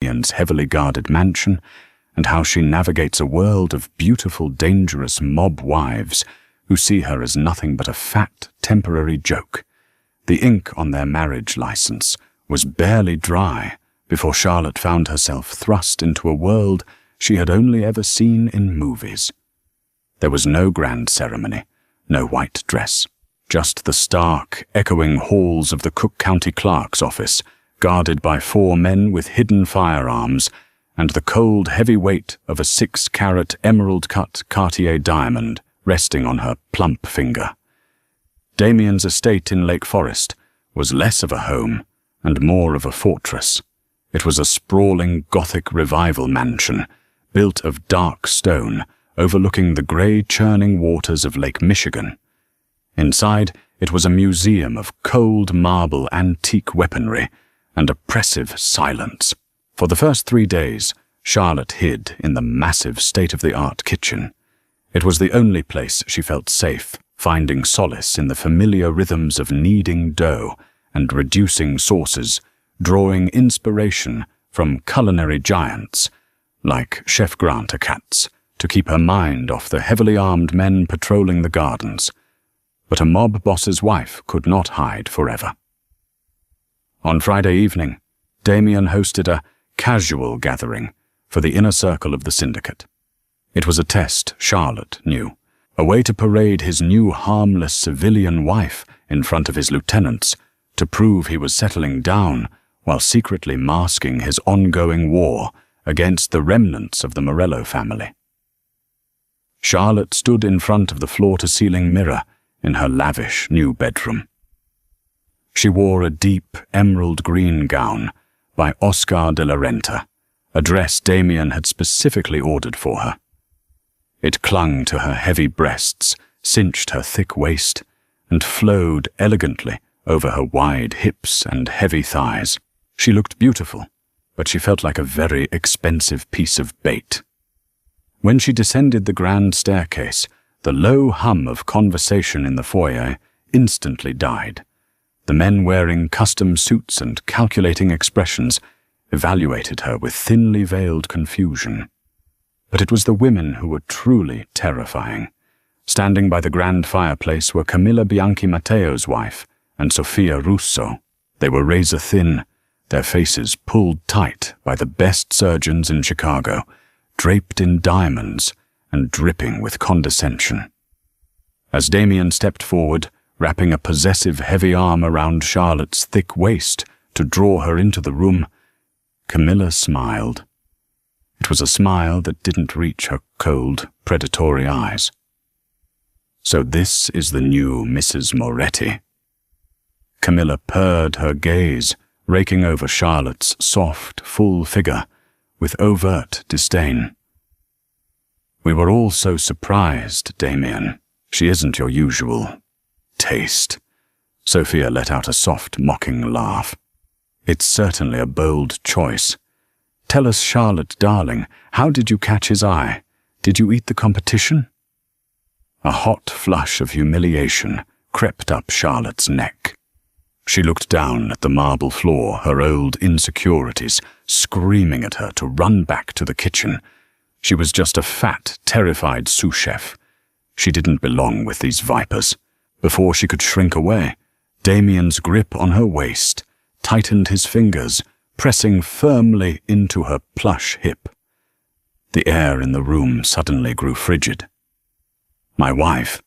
Damien's heavily guarded mansion, and how she navigates a world of beautiful, dangerous mob wives who see her as nothing but a fat, temporary joke. The ink on their marriage license was barely dry before Charlotte found herself thrust into a world she had only ever seen in movies. There was no grand ceremony, no white dress, just the stark, echoing halls of the Cook County Clerk's office, guarded by 4 men with hidden firearms, and the cold, heavy weight of a 6-carat emerald-cut Cartier diamond resting on her plump finger. Damien's estate in Lake Forest was less of a home and more of a fortress. It was a sprawling Gothic revival mansion, built of dark stone, overlooking the grey churning waters of Lake Michigan. Inside, it was a museum of cold marble antique weaponry and oppressive silence. For the first 3 days, Charlotte hid in the massive state-of-the-art kitchen. It was the only place she felt safe, finding solace in the familiar rhythms of kneading dough and reducing sauces, drawing inspiration from culinary giants like Chef Grant Katz to keep her mind off the heavily armed men patrolling the gardens. But a mob boss's wife could not hide forever. On Friday evening, Damien hosted a casual gathering for the inner circle of the syndicate. It was a test, Charlotte knew, a way to parade his new harmless civilian wife in front of his lieutenants to prove he was settling down while secretly masking his ongoing war against the remnants of the Morello family. Charlotte stood in front of the floor-to-ceiling mirror in her lavish new bedroom. She wore a deep emerald green gown by Oscar de la Renta, a dress Damien had specifically ordered for her. It clung to her heavy breasts, cinched her thick waist, and flowed elegantly over her wide hips and heavy thighs. She looked beautiful, but she felt like a very expensive piece of bait. When she descended the grand staircase, the low hum of conversation in the foyer instantly died. The men wearing custom suits and calculating expressions evaluated her with thinly veiled confusion. But it was the women who were truly terrifying. Standing by the grand fireplace were Camilla Bianchi Matteo's wife and Sofia Russo. They were razor-thin, their faces pulled tight by the best surgeons in Chicago, draped in diamonds and dripping with condescension. As Damien stepped forward, wrapping a possessive heavy arm around Charlotte's thick waist to draw her into the room, Camilla smiled. It was a smile that didn't reach her cold, predatory eyes. So this is the new Mrs. Moretti. Camilla purred her gaze, raking over Charlotte's soft, full figure with overt disdain. We were all so surprised, Damien. She isn't your usual taste. Sophia let out a soft, mocking laugh. It's certainly a bold choice. Tell us, Charlotte, darling, how did you catch his eye? Did you eat the competition? A hot flush of humiliation crept up Charlotte's neck. She looked down at the marble floor, her old insecurities screaming at her to run back to the kitchen. She was just a fat, terrified sous chef. She didn't belong with these vipers. Before she could shrink away, Damien's grip on her waist tightened his fingers, pressing firmly into her plush hip. The air in the room suddenly grew frigid. My wife,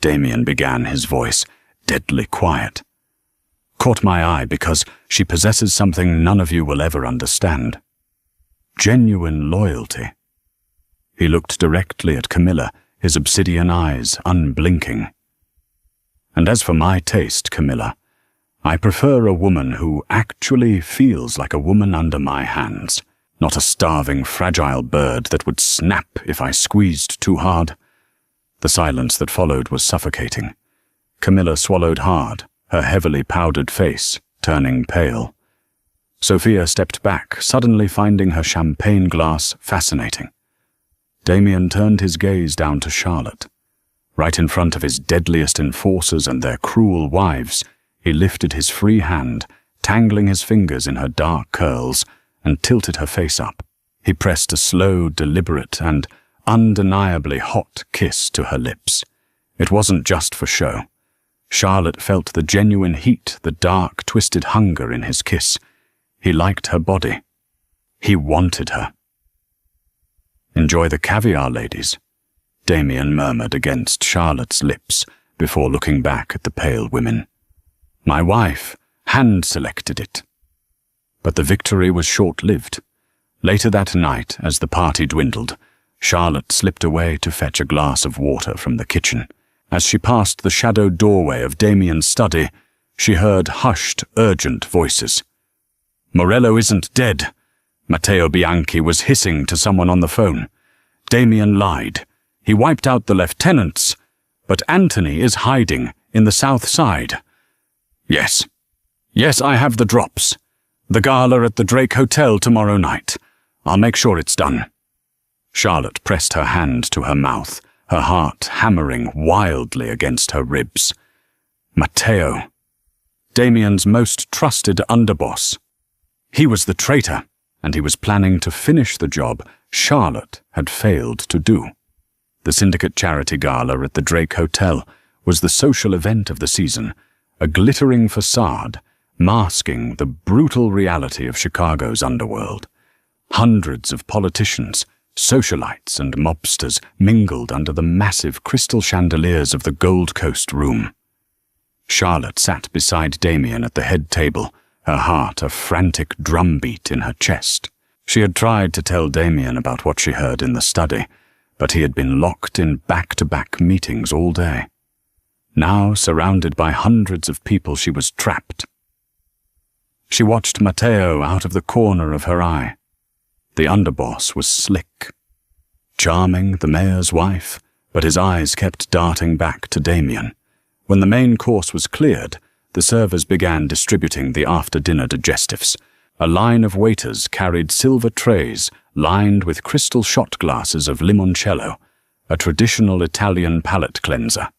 Damien began, his voice deadly quiet, caught my eye because she possesses something none of you will ever understand. Genuine loyalty. He looked directly at Camilla, his obsidian eyes unblinking. And as for my taste, Camilla, I prefer a woman who actually feels like a woman under my hands, not a starving, fragile bird that would snap if I squeezed too hard. The silence that followed was suffocating. Camilla swallowed hard, her heavily powdered face turning pale. Sophia stepped back, suddenly finding her champagne glass fascinating. Damien turned his gaze down to Charlotte. Right in front of his deadliest enforcers and their cruel wives, he lifted his free hand, tangling his fingers in her dark curls, and tilted her face up. He pressed a slow, deliberate, and undeniably hot kiss to her lips. It wasn't just for show. Charlotte felt the genuine heat, the dark, twisted hunger in his kiss. He liked her body. He wanted her. "Enjoy the caviar, ladies," Damien murmured against Charlotte's lips before looking back at the pale women. "My wife hand-selected it." But the victory was short-lived. Later that night, as the party dwindled, Charlotte slipped away to fetch a glass of water from the kitchen. As she passed the shadowed doorway of Damien's study, she heard hushed, urgent voices. "Morello isn't dead," Matteo Bianchi was hissing to someone on the phone. "Damien lied. He wiped out the lieutenants, but Anthony is hiding in the south side." Yes, I have the drops. The gala at the Drake Hotel tomorrow night. I'll make sure it's done." Charlotte pressed her hand to her mouth, her heart hammering wildly against her ribs. Matteo, Damien's most trusted underboss. He was the traitor, and he was planning to finish the job Charlotte had failed to do. The Syndicate Charity Gala at the Drake Hotel was the social event of the season, a glittering facade masking the brutal reality of Chicago's underworld. Hundreds of politicians, socialites, and mobsters mingled under the massive crystal chandeliers of the Gold Coast room. Charlotte sat beside Damien at the head table, her heart a frantic drumbeat in her chest. She had tried to tell Damien about what she heard in the study, but he had been locked in back-to-back meetings all day. Now, surrounded by hundreds of people, she was trapped. She watched Matteo out of the corner of her eye. The underboss was slick. Charming, the mayor's wife, but his eyes kept darting back to Damien. When the main course was cleared, the servers began distributing the after-dinner digestives. A line of waiters carried silver trays lined with crystal shot glasses of limoncello, a traditional Italian palate cleanser.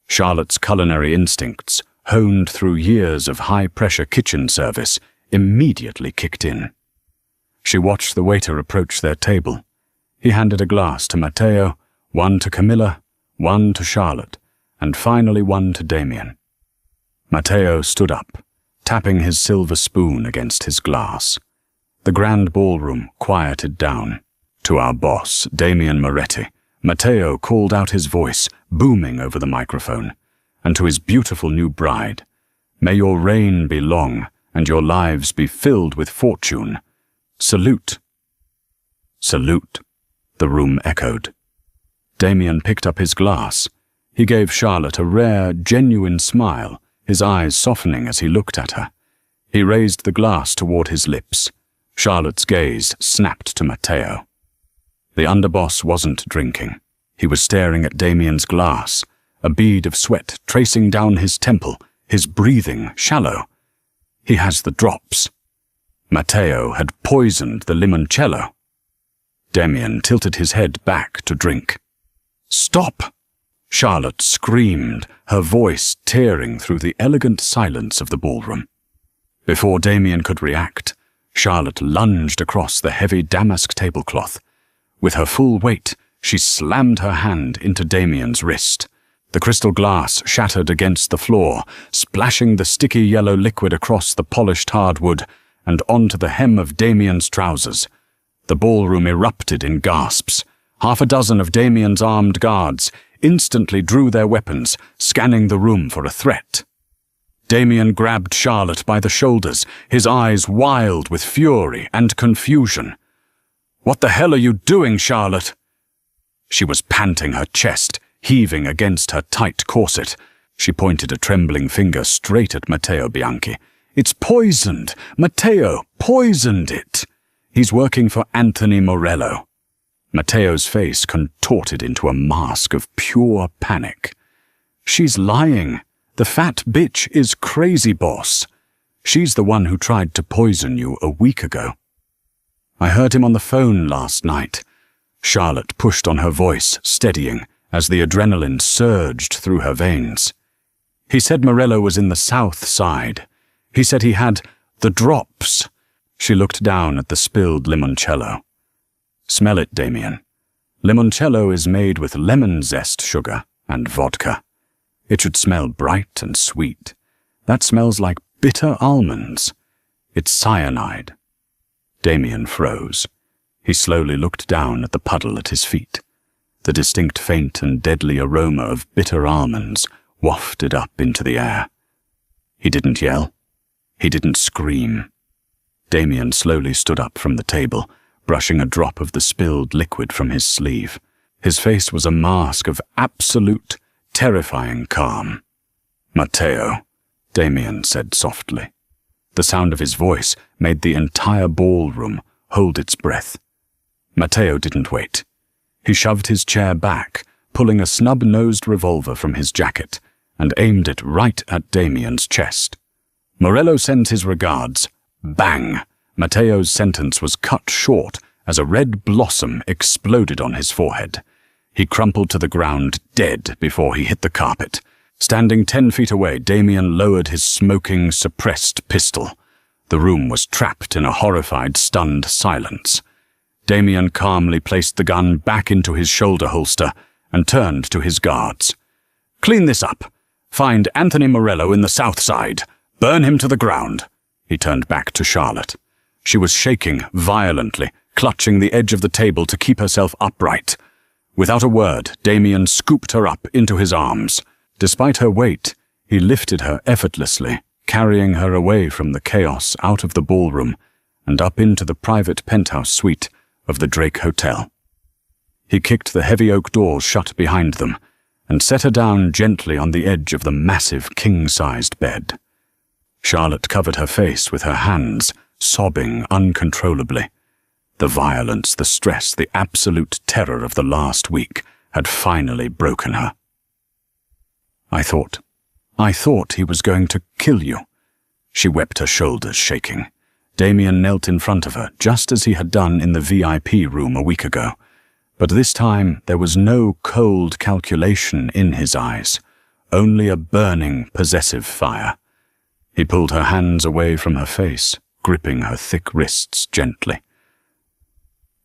Charlotte's culinary instincts, honed through years of high-pressure kitchen service, immediately kicked in. She watched the waiter approach their table. He handed a glass to Matteo, one to Camilla, one to Charlotte, and finally one to Damien. Matteo stood up, tapping his silver spoon against his glass. The grand ballroom quieted down. To our boss, Damien Moretti, Matteo called out his voice, booming over the microphone, and to his beautiful new bride, "May your reign be long, and your lives be filled with fortune. Salute." "Salute," the room echoed. Damien picked up his glass. He gave Charlotte a rare, genuine smile, his eyes softening as he looked at her. He raised the glass toward his lips. Charlotte's gaze snapped to Matteo. The underboss wasn't drinking. He was staring at Damien's glass, a bead of sweat tracing down his temple, his breathing shallow. "He has the drops." Matteo had poisoned the limoncello. Damien tilted his head back to drink. "Stop!" Charlotte screamed, her voice tearing through the elegant silence of the ballroom. Before Damien could react, Charlotte lunged across the heavy damask tablecloth. With her full weight, she slammed her hand into Damien's wrist. The crystal glass shattered against the floor, splashing the sticky yellow liquid across the polished hardwood and onto the hem of Damien's trousers. The ballroom erupted in gasps. Half a dozen of Damien's armed guards instantly drew their weapons, scanning the room for a threat. Damien grabbed Charlotte by the shoulders, his eyes wild with fury and confusion. "What the hell are you doing, Charlotte?" She was panting, her chest heaving against her tight corset. She pointed a trembling finger straight at Matteo Bianchi. "It's poisoned! Matteo poisoned it! He's working for Anthony Morello." Matteo's face contorted into a mask of pure panic. "She's lying. The fat bitch is crazy, boss. She's the one who tried to poison you a week ago." "I heard him on the phone last night." Charlotte pushed on her voice, steadying, as the adrenaline surged through her veins. "He said Morello was in the south side. He said he had the drops. She looked down at the spilled limoncello. "Smell it, Damien. Limoncello is made with lemon zest sugar and vodka. It should smell bright and sweet. That smells like bitter almonds. It's cyanide." Damien froze. He slowly looked down at the puddle at his feet. The distinct faint and deadly aroma of bitter almonds wafted up into the air. He didn't yell. He didn't scream. Damien slowly stood up from the table, brushing a drop of the spilled liquid from his sleeve. His face was a mask of absolute, terrifying calm. "Matteo," Damien said softly. The sound of his voice made the entire ballroom hold its breath. Matteo didn't wait. He shoved his chair back, pulling a snub-nosed revolver from his jacket, and aimed it right at Damien's chest. "Morello sends his regards." Bang! Matteo's sentence was cut short as a red blossom exploded on his forehead. He crumpled to the ground, dead, before he hit the carpet. Standing 10 feet away, Damien lowered his smoking, suppressed pistol. The room was trapped in a horrified, stunned silence. Damien calmly placed the gun back into his shoulder holster and turned to his guards. "Clean this up. Find Anthony Morello in the south side. Burn him to the ground." He turned back to Charlotte. She was shaking violently, clutching the edge of the table to keep herself upright. Without a word, Damien scooped her up into his arms. Despite her weight, he lifted her effortlessly, carrying her away from the chaos out of the ballroom and up into the private penthouse suite of the Drake Hotel. He kicked the heavy oak doors shut behind them and set her down gently on the edge of the massive king-sized bed. Charlotte covered her face with her hands, sobbing uncontrollably. The violence, the stress, the absolute terror of the last week had finally broken her. I thought he was going to kill you." She wept, her shoulders shaking. Damien knelt in front of her, just as he had done in the VIP room a week ago. But this time there was no cold calculation in his eyes, only a burning, possessive fire. He pulled her hands away from her face, gripping her thick wrists gently.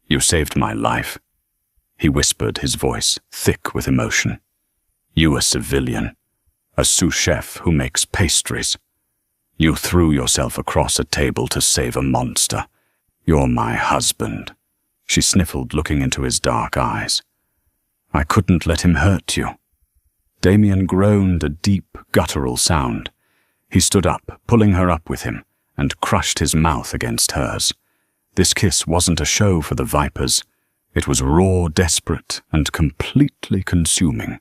"You saved my life," he whispered, his voice thick with emotion. "You a civilian, a sous chef who makes pastries. You threw yourself across a table to save a monster. You're my husband." She sniffled, looking into his dark eyes. "I couldn't let him hurt you." Damien groaned a deep, guttural sound. He stood up, pulling her up with him, and crushed his mouth against hers. This kiss wasn't a show for the vipers. It was raw, desperate, and completely consuming.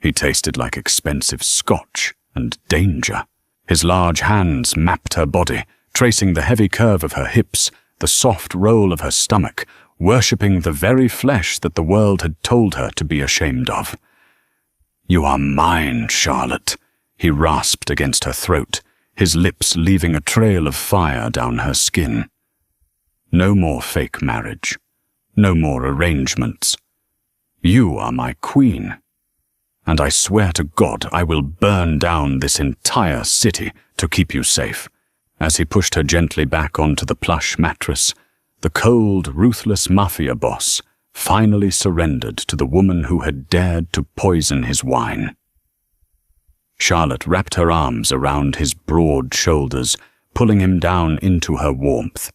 He tasted like expensive scotch and danger. His large hands mapped her body, tracing the heavy curve of her hips, the soft roll of her stomach, worshipping the very flesh that the world had told her to be ashamed of. "You are mine, Charlotte," he rasped against her throat, his lips leaving a trail of fire down her skin. No more fake marriage. No more arrangements. You are my queen. And I swear to God I will burn down this entire city to keep you safe. As he pushed her gently back onto the plush mattress, the cold, ruthless Mafia boss finally surrendered to the woman who had dared to poison his wine. Charlotte wrapped her arms around his broad shoulders, pulling him down into her warmth.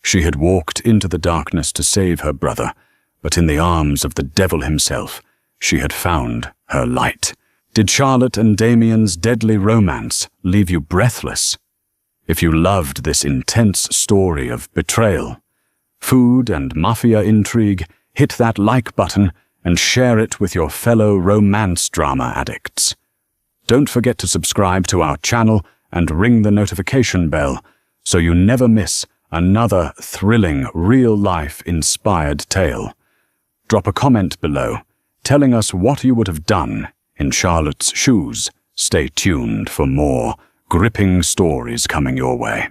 She had walked into the darkness to save her brother, but in the arms of the devil himself, she had found her light. Did Charlotte and Damien's deadly romance leave you breathless? If you loved this intense story of betrayal, food and mafia intrigue, hit that like button and share it with your fellow romance drama addicts. Don't forget to subscribe to our channel and ring the notification bell so you never miss another thrilling, real-life inspired tale. Drop a comment below telling us what you would have done in Charlotte's shoes. Stay tuned for more gripping stories coming your way.